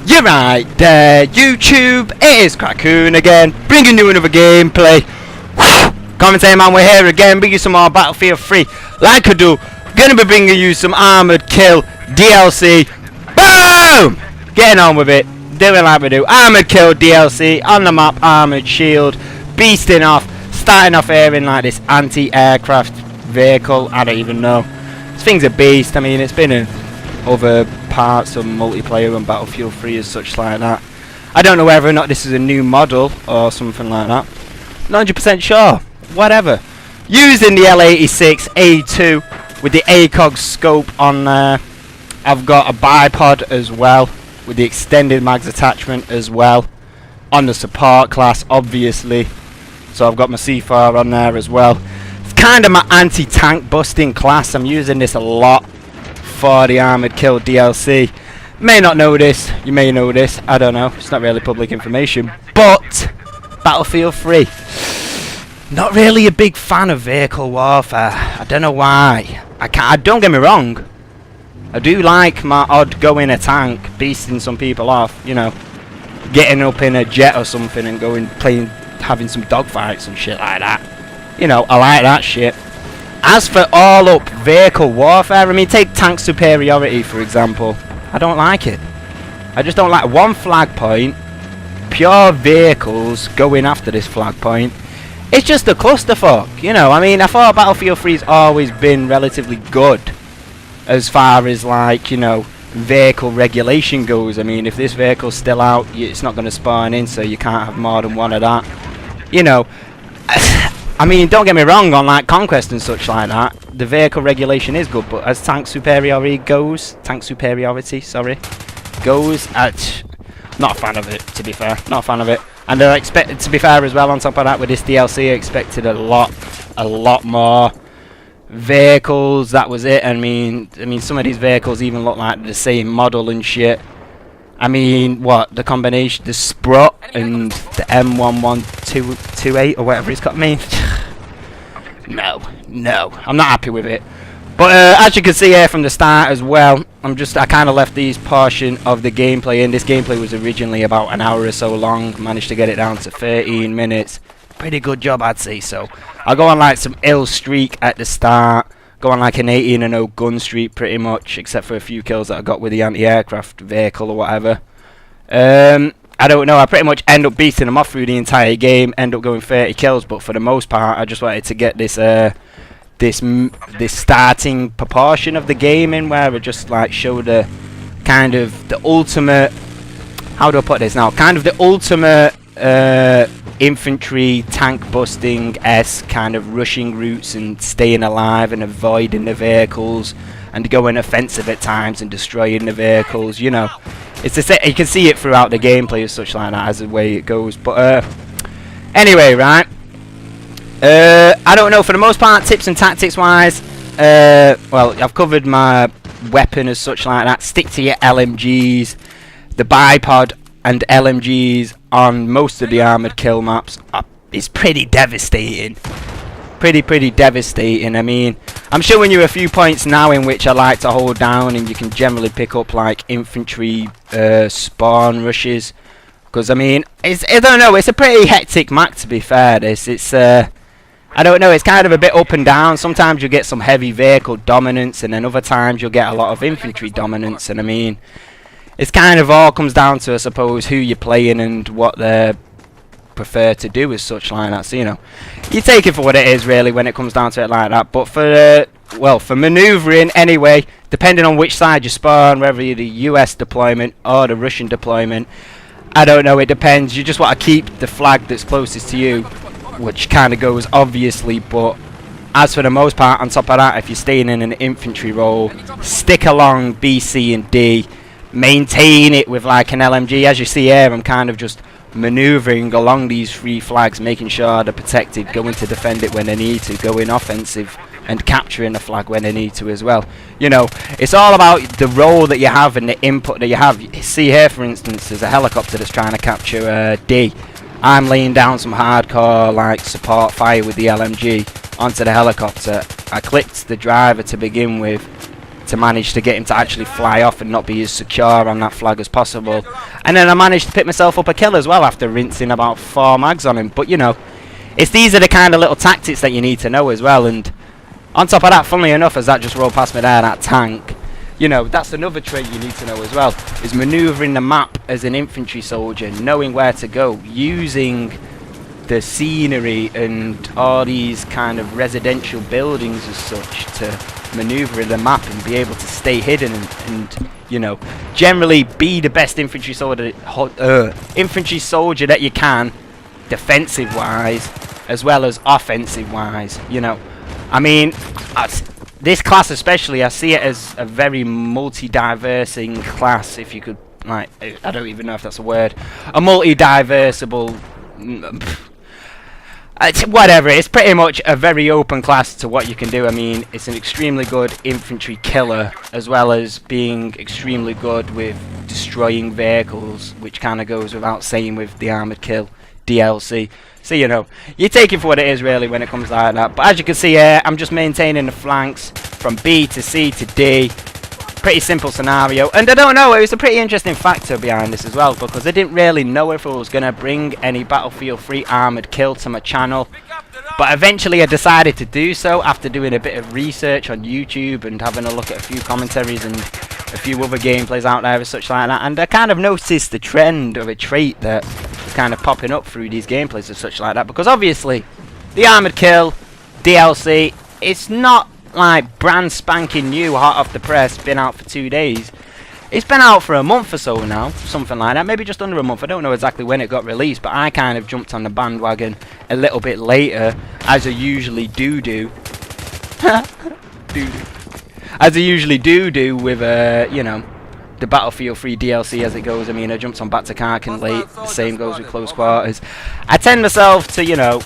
You're right there, YouTube. It is Crackoon again, bringing you another gameplay. Commentator man, we're here again, bringing you some more Battlefield 3. Like I do, gonna be bringing you some Armored Kill DLC. Boom! Getting on with it, doing like we do. Armored Kill DLC on the map, Armored Shield, beasting off, starting off here in like this anti-aircraft vehicle. I don't even know. This thing's a beast. I mean, it's been in other parts of multiplayer and Battlefield 3 as such like that. I don't know whether or not this is a new model or something like that. Not 100% sure. Whatever. Using the L86A2 with the ACOG scope on there. I've got a bipod as well with the extended mags attachment as well on the support class, obviously. So I've got my C4 on there as well. It's kind of my anti-tank busting class. I'm using this a lot for the Armored Kill DLC. May not know this, you may know this, I don't know, it's not really public information, but Battlefield 3, not really a big fan of vehicle warfare. I don't know why. Don't get me wrong, I do like my odd go in a tank, beasting some people off, you know, getting up in a jet or something and going having some dogfights and shit like that. You know, I like that shit. As for all-up vehicle warfare, I mean, take tank superiority, for example. I don't like it. I just don't like one flag point, pure vehicles going after this flag point. It's just a clusterfuck, you know. I mean, I thought Battlefield 3's always been relatively good as far as, like, you know, vehicle regulation goes. I mean, if this vehicle's still out, it's not going to spawn in, so you can't have more than one of that. You know, I mean, don't get me wrong, on like Conquest and such like that, the vehicle regulation is good, but as tank superiority goes, not a fan of it, to be fair, not a fan of it. And I expected, to be fair as well, on top of that, with this DLC, I expected a lot more vehicles. That was it. I mean, some of these vehicles even look like the same model and shit. I mean, what, the combination, the Sprut and the M1128 or whatever it's got. I mean, no, I'm not happy with it. But as you can see here from the start as well, I kind of left these portion of the gameplay in. This gameplay was originally about an hour or so long. Managed to get it down to 13 minutes. Pretty good job, I'd say so. I'll go on like some ill streak at the start. Go on like an 18-0 gun streak pretty much, except for a few kills that I got with the anti-aircraft vehicle or whatever. I don't know, I pretty much end up beating them off through the entire game, end up going 30 kills, but for the most part I just wanted to get this this starting proportion of the game in, where I just like show the kind of the ultimate, how do I put this now, kind of the ultimate infantry tank busting kind of rushing routes and staying alive and avoiding the vehicles and going offensive at times and destroying the vehicles. You know, it's you can see it throughout the gameplay as such like that, as the way it goes. But anyway, right, I don't know, for the most part, tips and tactics wise, well, I've covered my weapon as such like that. Stick to your LMGs. The bipod and LMGs on most of the Armored Kill maps is pretty devastating. Pretty devastating. I mean, I'm showing you a few points now in which I like to hold down, and you can generally pick up like infantry spawn rushes. Because I mean, I don't know, it's a pretty hectic map, to be fair. It's I don't know, it's kind of a bit up and down. Sometimes you'll get some heavy vehicle dominance, and then other times you'll get a lot of infantry dominance. And I mean, it's kind of all comes down to, I suppose, who you're playing and what they prefer to do as such like that. So, you know, you take it for what it is really when it comes down to it like that. But for well, for manoeuvring anyway, depending on which side you spawn, whether you're the US deployment or the Russian deployment, I don't know, it depends. You just want to keep the flag that's closest to you, which kind of goes obviously. But as for the most part, on top of that, if you're staying in an infantry role, stick along B, C and D. Maintain it with like an LMG. As you see here, I'm kind of just maneuvering along these three flags, making sure they're protected, going to defend it when they need to, going offensive and capturing the flag when they need to as well. You know, it's all about the role that you have and the input that you have. You see here, for instance, there's a helicopter that's trying to capture D. I'm laying down some hardcore like support fire with the LMG onto the helicopter. I clicked the driver to begin with, to manage to get him to actually fly off and not be as secure on that flag as possible. And then I managed to pick myself up a kill as well after rinsing about 4 mags on him. But you know, these are the kind of little tactics that you need to know as well. And on top of that, funnily enough, as that just rolled past me there, that tank, you know, that's another trait you need to know as well, is manoeuvring the map as an infantry soldier, knowing where to go, using the scenery and all these kind of residential buildings as such to maneuver the map and be able to stay hidden and you know, generally be the best infantry soldier that you can, defensive wise as well as offensive wise. You know, I mean, this class especially, I see it as a very multi-diversing class, if you could, like, I don't even know if that's a word, a multi-diversible, whatever. It's pretty much a very open class to what you can do. I mean, it's an extremely good infantry killer, as well as being extremely good with destroying vehicles, which kind of goes without saying with the armored kill DLC. So, you know, you take it for what it is really when it comes like that. But as you can see here, I'm just maintaining the flanks from B to C to D. Pretty simple scenario. And I don't know, it was a pretty interesting factor behind this as well, because I didn't really know if I was going to bring any Battlefield 3 armored kill to my channel. But eventually I decided to do so after doing a bit of research on YouTube and having a look at a few commentaries and a few other gameplays out there and such like that. And I kind of noticed the trend of a trait that was kind of popping up through these gameplays and such like that. Because obviously, the armored kill DLC, it's not like brand spanking new, hot off the press, been out for 2 days. It's been out for a month or so now, something like that, maybe just under a month. I don't know exactly when it got released, but I kind of jumped on the bandwagon a little bit later, as I usually do as I usually do with you know, the Battlefield 3 DLC as it goes. I mean, I jumped on Back to Karkin late, the same goes with Close Quarters. I tend myself to, you know,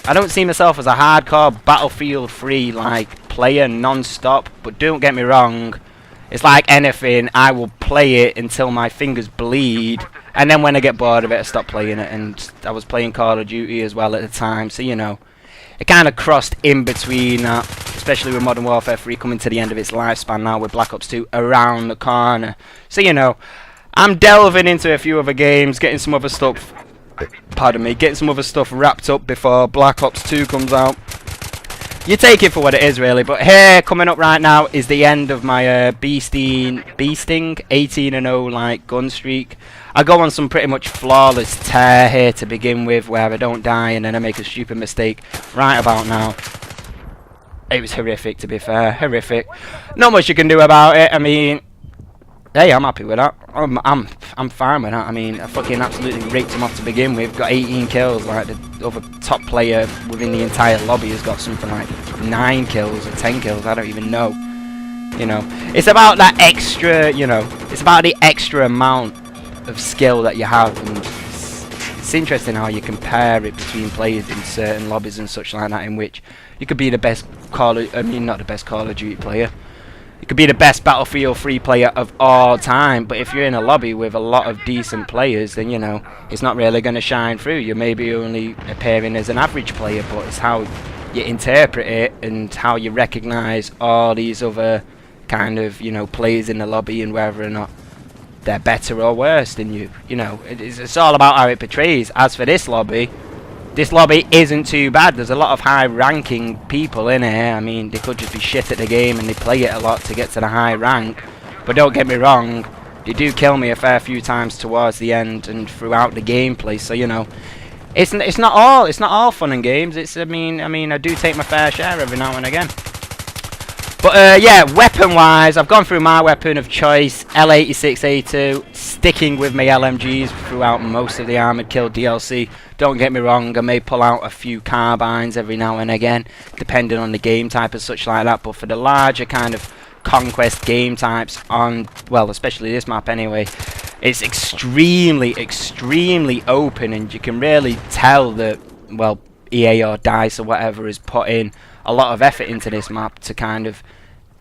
I don't see myself as a hardcore Battlefield 3 like player non-stop, but don't get me wrong, it's like anything, I will play it until my fingers bleed, and then when I get bored of it I stop playing it. And I was playing Call of Duty as well at the time, so you know, it kind of crossed in between that, especially with Modern Warfare 3 coming to the end of its lifespan now, with Black Ops 2 around the corner. So you know, I'm delving into a few other games, getting some other stuff, pardon me, getting some other stuff wrapped up before Black Ops 2 comes out. You take it for what it is really. But here, coming up right now, is the end of my beasting 18-0 like gun streak. I go on some pretty much flawless tear here to begin with, where I don't die and then I make a stupid mistake right about now. It was horrific, to be fair, horrific. Not much you can do about it. I mean, hey, I'm happy with that. I'm fine with that. I mean, I fucking absolutely raked him off to begin with. Got 18 kills. Like, the other top player within the entire lobby has got something like 9 kills or 10 kills. I don't even know. You know, it's about that extra, you know, it's about the extra amount of skill that you have. And it's interesting how you compare it between players in certain lobbies and such like that, in which you could be the best not the best Call of Duty player. You could be the best Battlefield 3 player of all time, but if you're in a lobby with a lot of decent players, then, you know, it's not really going to shine through. You may be only appearing as an average player, but it's how you interpret it and how you recognise all these other kind of, you know, players in the lobby and whether or not they're better or worse than you. You know, it's all about how it portrays. As for this lobby isn't too bad. There's a lot of high-ranking people in here. I mean, they could just be shit at the game and they play it a lot to get to the high rank. But don't get me wrong, they do kill me a fair few times towards the end and throughout the gameplay. So, you know, it's not all fun and games. It's I mean, I do take my fair share every now and again. But yeah, weapon-wise, I've gone through my weapon of choice, L86A2, sticking with my LMGs throughout most of the Armored Kill DLC. Don't get me wrong, I may pull out a few carbines every now and again, depending on the game type and such like that. But for the larger kind of conquest game types on, well, especially this map anyway, it's extremely open, and you can really tell that, well, EA or DICE or whatever has put in a lot of effort into this map to kind of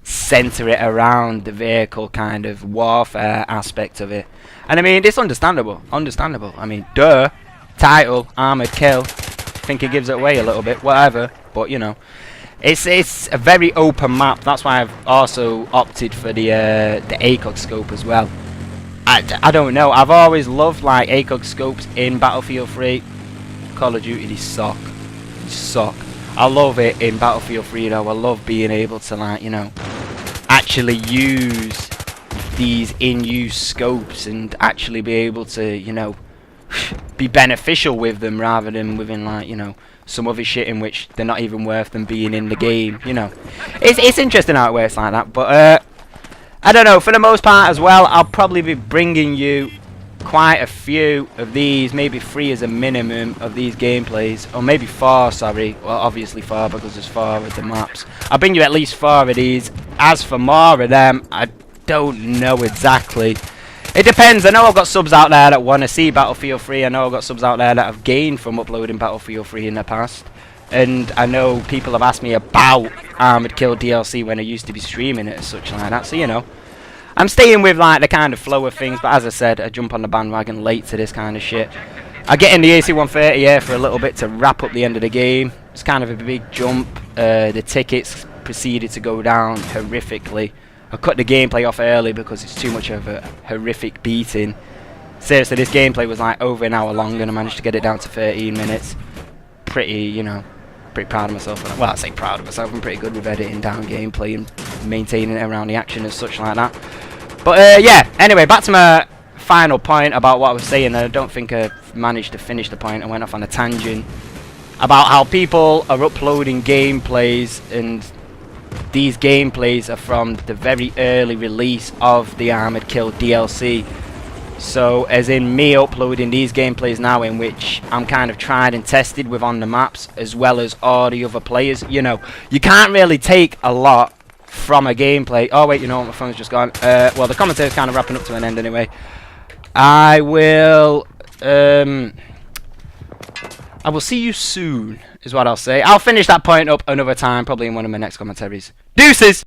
center it around the vehicle kind of warfare aspect of it. And I mean, it's understandable. I mean, duh, title, Armored Kill. I think it gives it away a little bit, whatever. But, you know, It's a very open map. That's why I've also opted for the ACOG scope as well. I don't know. I've always loved like ACOG scopes in Battlefield 3. Call of Duty, they suck. They suck. I love it in Battlefield 3 though. I love being able to, like, you know, actually use these in-use scopes and actually be able to, you know, be beneficial with them rather than within, like, you know, some other shit in which they're not even worth them being in the game, you know. It's interesting how it works like that, but I don't know, for the most part as well, I'll probably be bringing you quite a few of these, maybe 3 as a minimum of these gameplays, or maybe 4, sorry, well obviously 4 because there's 4 of the maps. I'll bring you at least 4 of these. As for more of them, I don't know exactly. It depends. I know I've got subs out there that want to see Battlefield 3. I know I've got subs out there that have gained from uploading Battlefield 3 in the past. And I know people have asked me about Armored Kill DLC when I used to be streaming it and such like that. So, you know, I'm staying with like the kind of flow of things. But as I said, I jump on the bandwagon late to this kind of shit. I get in the AC-130 here for a little bit to wrap up the end of the game. It's kind of a big jump. The tickets proceeded to go down horrifically. I cut the gameplay off early because it's too much of a horrific beating. Seriously, this gameplay was like over an hour long and I managed to get it down to 13 minutes. Pretty, you know, pretty proud of myself. Well, I say proud of myself. I'm pretty good with editing down gameplay and maintaining it around the action and such like that. But yeah, anyway, back to my final point about what I was saying. I don't think I managed to finish the point. I went off on a tangent about how people are uploading gameplays, and these gameplays are from the very early release of the Armored Kill DLC. So, as in me uploading these gameplays now in which I'm kind of tried and tested with on the maps, as well as all the other players. You know, you can't really take a lot from a gameplay. Oh wait, you know what, my phone's just gone. Well, the commentary's kind of wrapping up to an end anyway. I will see you soon, is what I'll say. I'll finish that point up another time, probably in one of my next commentaries. Deuces!